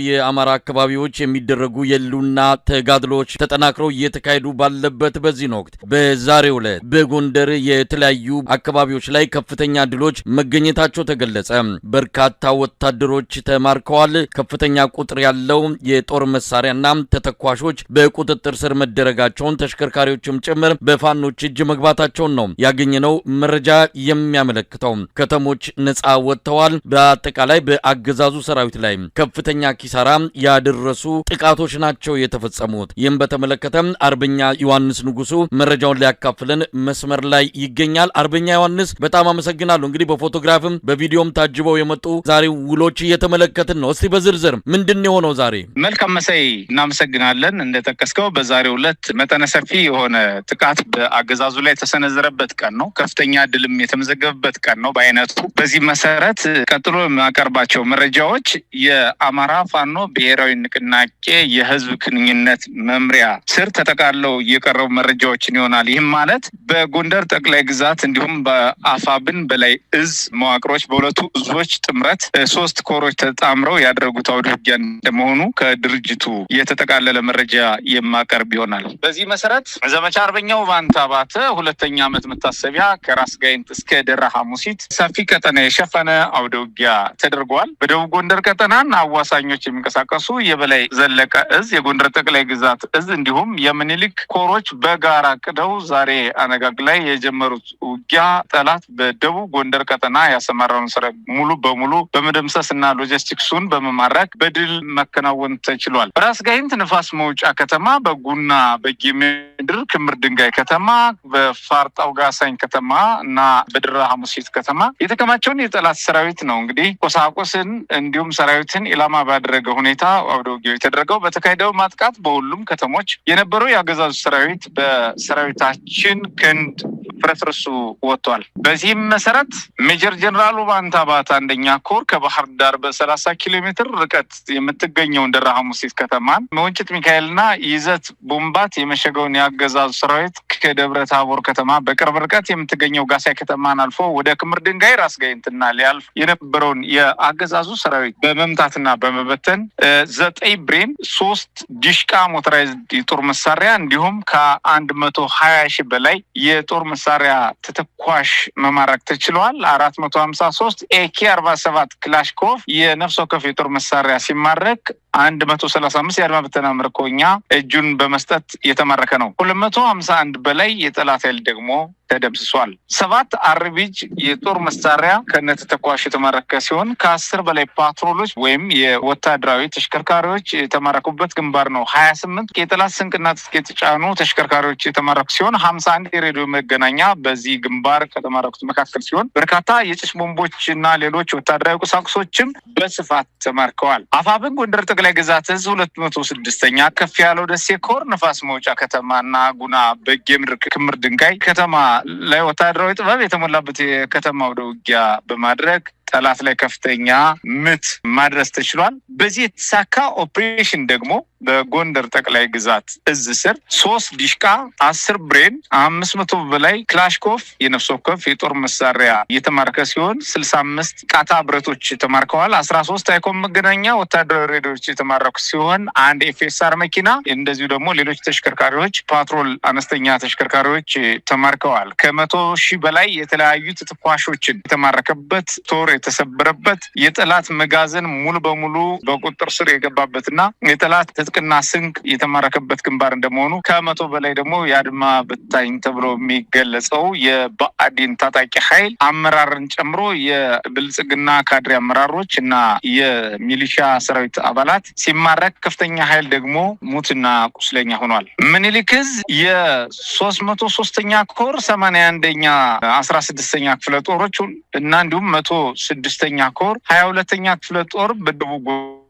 የአማራ አካባቢዎች የሚደረጉ የሉና ተጋድሎች ተጠናክረው እየተካሄዱ ባለበት በዚህ ወቅት በዛሬው ዕለት በጎንደር የተለያዩ አካባቢዎች ላይ ከፍተኛ ድሎች መገኘታቸው ተገለጸ። በርካታ ወታደሮች ተማርከዋል። ከፍተኛ ቁጥር ያለው የጦር መሳሪያና ተተኳሾች በቁጥጥር ስር መደረጋቸውን ተሽከርካሪዎችም ጭምር በፋኖች እጅ መግባታቸውን ነው ያገኘነው መረጃ የሚያመለክተው። ከተሞች ነፃ ወጥተዋል። በአጠቃላይ በአገዛዙ ሰራዊት ላይ ከፍተኛ ኪሳራ ያደረሱ ጥቃቶች ናቸው የተፈጸሙት። ይህም በተመለከተ አርበኛ ዮሐንስ ንጉሱ መረጃውን ሊያካፍለን መስመር ላይ ይገኛል። አርበኛ ዮሐንስ በጣም አመሰግናለሁ። እንግዲህ በፎቶግራፍም በቪዲዮም ታጅበው የመጡ ዛሬ ውሎች እየተመለከትን ነው። እስቲ በዝርዝር ምንድን የሆነው ዛሬ? መልካም መሳይ፣ እናመሰግናለን። እንደተከስከው በዛሬው ዕለት መጠነ ሰፊ የሆነ ጥቃት በአገዛዙ ላይ የተሰነዘረበት ቀን ነው። ከፍተኛ ድልም የተመዘገበበት ቀን ነው በአይነቱ። በዚህ መሰረት ቀጥሎ የማቀርባቸው መረጃዎች የአማራ ፋኖ ብሔራዊ ንቅናቄ የህዝብ ግንኙነት መምሪያ ስር ተጠቃለው የቀረቡ መረጃዎችን ይሆናል። ይህም ማለት በጎንደር ጠቅላይ ግዛት እንዲሁም በአፋብን በላይ እዝ መዋቅሮች በሁለቱ እዞች ጥምረት 3 ኮሮች ተጣምረው ያደረጉት አውደ ውጊያ እንደመሆኑ ከድርጅቱ የተጠቃለለ መረጃ የማቀርብ ይሆናል። በዚህ መሰረት ዘመቻ አርበኛው ባንታባተ 2ኛ ዓመት መታሰቢያ ከራስ ጋይንት እስከ ደራ ሐሙሲት ሰፊ ቀጠና የሸፈነ አውደ ውጊያ ተደርጓል። በደቡብ ጎንደር ቀጠናና አዋሳኞች የሚንቀሳቀሱ የበላይ ዘለቀ እዝ፣ የጎንደር ጠቅላይ ግዛት እዝ እንዲሁም የምኒልክ ኮሮች በጋራ ቅደው ዛሬ አነጋግ ላይ የጀመሩት ውጊያ ጠላት በደቡብ ጎንደር ቀጠና ያሰማራውን ሰራዊት ሙሉ በሙሉ በመደምሰስና ሎጂስቲክሱን በመማረክ በድል መከናወን ተችሏል። በራስ ጋይንት ንፋስ መውጫ ከተማ፣ በጉና በጌምድር ክምር ድንጋይ ከተማ፣ በፋርጣው ጋሳኝ ከተማ እና በድራ ሐሙሲት ከተማ የተከማቸውን የጠላት ሰራዊት ነው እንግዲህ ቁሳቁስን እንዲሁም ሰራዊትን ኢላማ ባደረገ ሁኔታ አውደ ውጊያው የተደረገው። በተካሄደው ማጥቃት በሁሉም ከተሞች የነበረው የአገዛዙ ሰራዊት በሰራዊታችን ክንድ ፍርስርሱ ወጥቷል። በዚህም መሰረት ሜጀር ጀነራል ባንታባት 1ኛ ኮር ከባህር ዳር በ30 ኪሎ ሜትር ርቀት የምትገኘው ደራ ሐሙሲት ከተማን መወንጭት ሚካኤልና ይዘት ቦምባት የመሸገውን የአገዛዙ ሰራዊት ከደብረ ታቦር ከተማ በቅርብ ርቀት የምትገኘው ጋሳይ ከተማን አልፎ ወደ ክምር ድንጋይ ራስ ጋይንትና ሊያልፍ የነበረውን የአገዛዙ ሰራዊት በመምታትና በመበተን 9 ብሬን 3 ዲሽቃ ሞተራይዝድ የጦር መሳሪያ እንዲሁም ከ120 ሺህ በላይ የጦር መሳሪያ ተተኳሽ መማረክ ተችሏል። 453 AK-47 ክላሽኮቭ የነፍስ ወከፍ የጦር መሳሪያ ሲማረክ 135 የአድማ ብተና ምርኮኛ እጁን በመስጠት የተማረከ ነው። 251 በላይ የጠላት ኃይል ደግሞ ተደምስሷል። 7 አርቢጅ የጦር መሳሪያ ከነተተኳሽ የተማረከ ሲሆን ከ10 በላይ ፓትሮሎች ወይም የወታደራዊ ተሽከርካሪዎች የተማረኩበት ግንባር ነው። 28 የጠላት ስንቅና ትጥቅ የተጫኑ ተሽከርካሪዎች የተማረኩ ሲሆን 51 የሬዲዮ መገናኛ በዚህ ግንባር ከተማረኩት መካከል ሲሆን በርካታ የጭስ ቦምቦችና ሌሎች ወታደራዊ ቁሳቁሶችም በስፋት ተማርከዋል። አፋብን ጎንደር ጠቅላይ ግዛት እዝ 206ኛ ከፍ ያለው ደሴ ኮር ንፋስ መውጫ ከተማና ጉና በጌምድር ክምር ድንጋይ ከተማ ላይ ወታደራዊ ጥበብ የተሞላበት የከተማ አውደ ውጊያ በማድረግ ጠላት ላይ ከፍተኛ ምት ማድረስ ተችሏል። በዚህ የተሳካ ኦፕሬሽን ደግሞ በጎንደር ጠቅላይ ግዛት እዝ ስር 3 ዲሽቃ 10 ብሬን 500 በላይ ክላሽኮቭ የነፍስ ወከፍ የጦር መሳሪያ የተማረከ ሲሆን 65 ቃታ ብረቶች ተማርከዋል። 13 አይኮም መገናኛ ወታደራዊ ሬዲዮዎች የተማረኩ ሲሆን 1 FSR መኪና እንደዚሁ ደግሞ ሌሎች ተሽከርካሪዎች ፓትሮል አነስተኛ ተሽከርካሪዎች ተማርከዋል። ከ100 ሺህ በላይ የተለያዩ ተተኳሾችን የተማረከበት ጦር የተሰበረበት የጠላት መጋዘን ሙሉ በሙሉ በቁጥጥር ስር የገባበትና የጠላት ትጥቅና ስንቅ የተማረከበት ግንባር እንደመሆኑ ከ100 በላይ ደግሞ የአድማ በታኝ ተብሎ የሚገለጸው የብአዴን ታጣቂ ኃይል አመራርን ጨምሮ የብልጽግና ካድሬ አመራሮች እና የሚሊሻ ሰራዊት አባላት ሲማረክ ከፍተኛ ኃይል ደግሞ ሙትና ቁስለኛ ሆኗል። ምኒልክ ዕዝ የ303ኛ ኮር 81ኛ 16ኛ ክፍለ ጦሮች እና እንዲሁም 106ኛ ኮር 22ኛ ክፍለ ጦር በደቡብ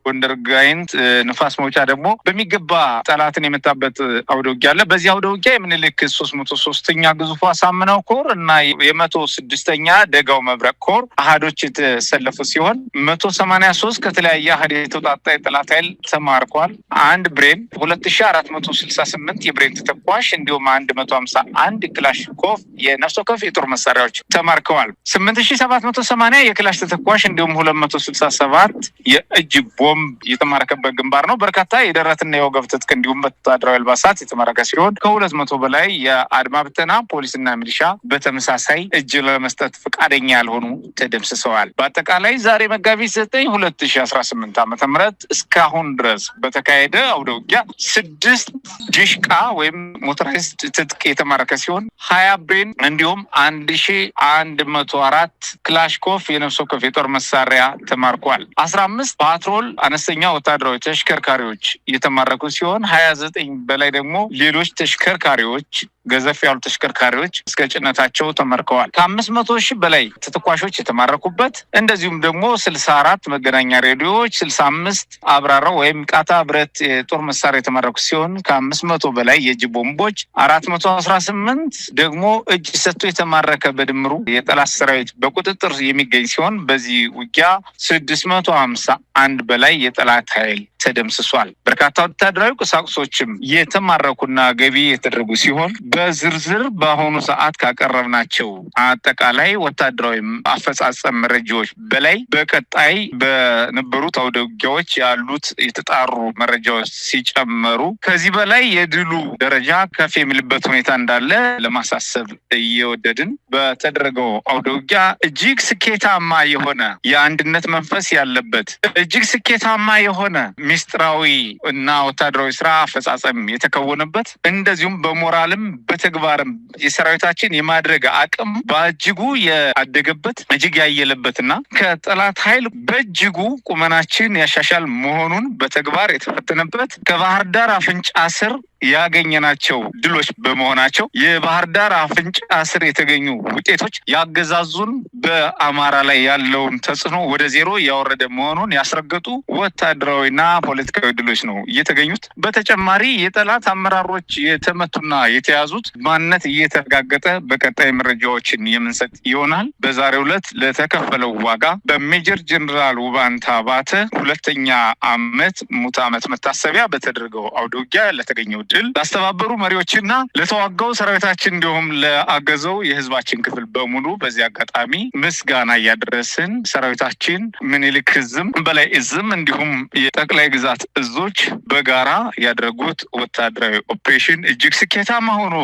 ጎንደር ጋይንት ንፋስ መውጫ ደግሞ በሚገባ ጠላትን የመታበት አውደ ውጊያ አለ። በዚህ አውደ ውጊያ የምኒልክ 303ኛ ግዙፍ አሳምነው ኮር እና የ106ኛ ደጋው መብረቅ ኮር አሃዶች የተሰለፉ ሲሆን 183 ከተለያየ አሃድ የተውጣጣ የጠላት ኃይል ተማርኳል። 1 ብሬን 2468 የብሬን ተተኳሽ እንዲሁም 151 ክላሽኮቭ የነፍስ ወከፍ የጦር መሳሪያዎች ተማርከዋል። 8780 የክላሽ ተተኳሽ እንዲሁም 267 የእጅ ቦምብ የተማረከበት ግንባር ነው። በርካታ የደረትና የወገብ ትጥቅ እንዲሁም በወታደራዊ አልባሳት የተማረከ ሲሆን ከ200 በላይ የአድማ ብተና ፖሊስና ሚሊሻ በተመሳሳይ እጅ ለመስጠት ፈቃደኛ ያልሆኑ ተደምስሰዋል። በአጠቃላይ ዛሬ መጋቢት 9 2018 ዓ.ም እስካሁን ድረስ በተካሄደ አውደ ውጊያ 6 ዲሽቃ ወይም ሞተራይዝድ ትጥቅ የተማረከ ሲሆን 20 ብሬን እንዲሁም 1104 ክላሽኮፍ የነፍስ ወከፍ የጦር መሳሪያ ተማርኳል። 15 ፓትሮል አነስተኛ ወታደራዊ ተሽከርካሪዎች የተማረኩ ሲሆን 29 በላይ ደግሞ ሌሎች ተሽከርካሪዎች ገዘፍ ያሉ ተሽከርካሪዎች እስከ ጭነታቸው ተመርከዋል። ከ500,000 በላይ ተተኳሾች የተማረኩበት እንደዚሁም ደግሞ 64 መገናኛ ሬዲዮዎች 65 አብራራው ወይም ቃታ ብረት የጦር መሳሪያ የተማረኩ ሲሆን ከ500 በላይ የእጅ ቦምቦች 418 ደግሞ እጅ ሰጥቶ የተማረከ በድምሩ የጠላት ሰራዊት በቁጥጥር የሚገኝ ሲሆን በዚህ ውጊያ 651 በላይ የጠላት ኃይል ተደምስሷል። በርካታ ወታደራዊ ቁሳቁሶችም የተማረኩና ገቢ የተደረጉ ሲሆን በዝርዝር በአሁኑ ሰዓት ካቀረብናቸው አጠቃላይ ወታደራዊ አፈጻጸም መረጃዎች በላይ በቀጣይ በነበሩት አውደ ውጊያዎች ያሉት የተጣሩ መረጃዎች ሲጨመሩ ከዚህ በላይ የድሉ ደረጃ ከፍ የሚልበት ሁኔታ እንዳለ ለማሳሰብ እየወደድን በተደረገው አውደ ውጊያ እጅግ ስኬታማ የሆነ የአንድነት መንፈስ ያለበት እጅግ ስኬታማ የሆነ ሚስጥራዊ እና ወታደራዊ ስራ አፈጻጸም የተከወነበት እንደዚሁም በሞራልም በተግባርም የሰራዊታችን የማድረግ አቅም በእጅጉ ያደገበት እጅግ ያየለበትና ከጠላት ኃይል በእጅጉ ቁመናችን ያሻሻል መሆኑን በተግባር የተፈተነበት ከባህር ዳር አፍንጫ ስር ያገኘናቸው ድሎች በመሆናቸው የባህር ዳር አፍንጫ ስር የተገኙ ውጤቶች ያገዛዙን በአማራ ላይ ያለውን ተጽዕኖ ወደ ዜሮ ያወረደ መሆኑን ያስረገጡ ወታደራዊና ፖለቲካዊ ድሎች ነው እየተገኙት። በተጨማሪ የጠላት አመራሮች የተመቱና የተያዙት ማንነት እየተረጋገጠ በቀጣይ መረጃዎችን የምንሰጥ ይሆናል። በዛሬው ዕለት ለተከፈለው ዋጋ በሜጀር ጀነራል ውባንታ ባተ 2ኛ ዓመት ሙት ዓመት መታሰቢያ በተደረገው አውደ ውጊያ ለተገኘው ድል ላስተባበሩ መሪዎችና ለተዋጋው ሰራዊታችን እንዲሁም ለአገዘው የህዝባችን ክፍል በሙሉ በዚህ አጋጣሚ ምስጋና እያደረስን ሰራዊታችን ምኒልክ ዕዝም በላይ ዕዝም እንዲሁም የጠቅላይ ግዛት እዞች በጋራ ያደረጉት ወታደራዊ ኦፕሬሽን እጅግ ስኬታማ ሆኖ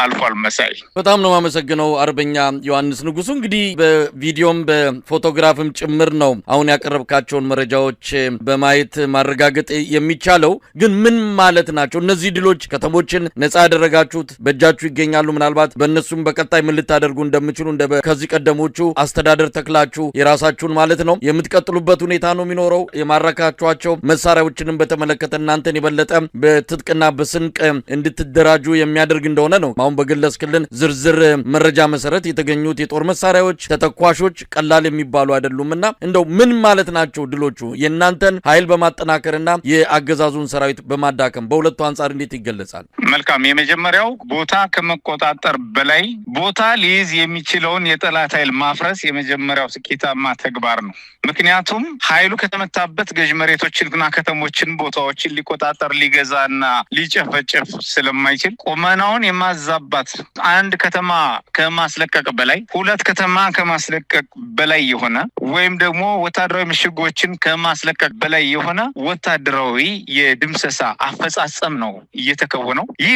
አልፏል። መሳይ በጣም ነው የማመሰግነው አርበኛ ዮሐንስ ንጉሱ። እንግዲህ በቪዲዮም በፎቶግራፍም ጭምር ነው አሁን ያቀረብካቸውን መረጃዎች በማየት ማረጋገጥ የሚቻለው። ግን ምን ማለት ናቸው እነዚህ ድሎች? ከተሞችን ነጻ ያደረጋችሁት በእጃችሁ ይገኛሉ። ምናልባት በእነሱም በቀጣይ ምን ልታደርጉ እንደምችሉ ከዚህ ቀደሞቹ አስተዳደር ተክላችሁ የራሳችሁን ማለት ነው የምትቀጥሉበት ሁኔታ ነው የሚኖረው። የማረካችኋቸው መሳሪያዎችንም በተመለከተ እናንተን የበለጠ በትጥቅና በስንቅ እንድትደራጁ የሚያደርግ እንደሆነ ነው አሁን በግለጽክልን ዝርዝር መረጃ መሰረት የተገኙት የጦር መሳሪያዎች ተተኳሾች ቀላል የሚባሉ አይደሉምና እንደው ምን ማለት ናቸው ድሎቹ? የእናንተን ኃይል በማጠናከርና የአገዛዙን ሰራዊት በማዳከም በሁለቱ አንጻር እንዴት ይገለጻል? መልካም። የመጀመሪያው ቦታ ከመቆጣጠር በላይ ቦታ ሊይዝ የሚችለውን የጠላት ኃይል ማፍረስ የመጀመሪያው ስኬታማ ተግባር ነው። ምክንያቱም ኃይሉ ከተመታበት ገዥ መሬቶችንና ከተሞችን ቦታዎችን ሊቆጣጠር ሊገዛና ሊጨፈጨፍ ስለማይችል ቁመናውን የማዛባት አንድ ከተማ ከማስለቀቅ በላይ 2 ከተማ ከማስለቀቅ በላይ የሆነ ወይም ደግሞ ወታደራዊ ምሽጎችን ከማስለቀቅ በላይ የሆነ ወታደራዊ የድምሰሳ አፈጻጸም ነው እየተከወነው። ይህ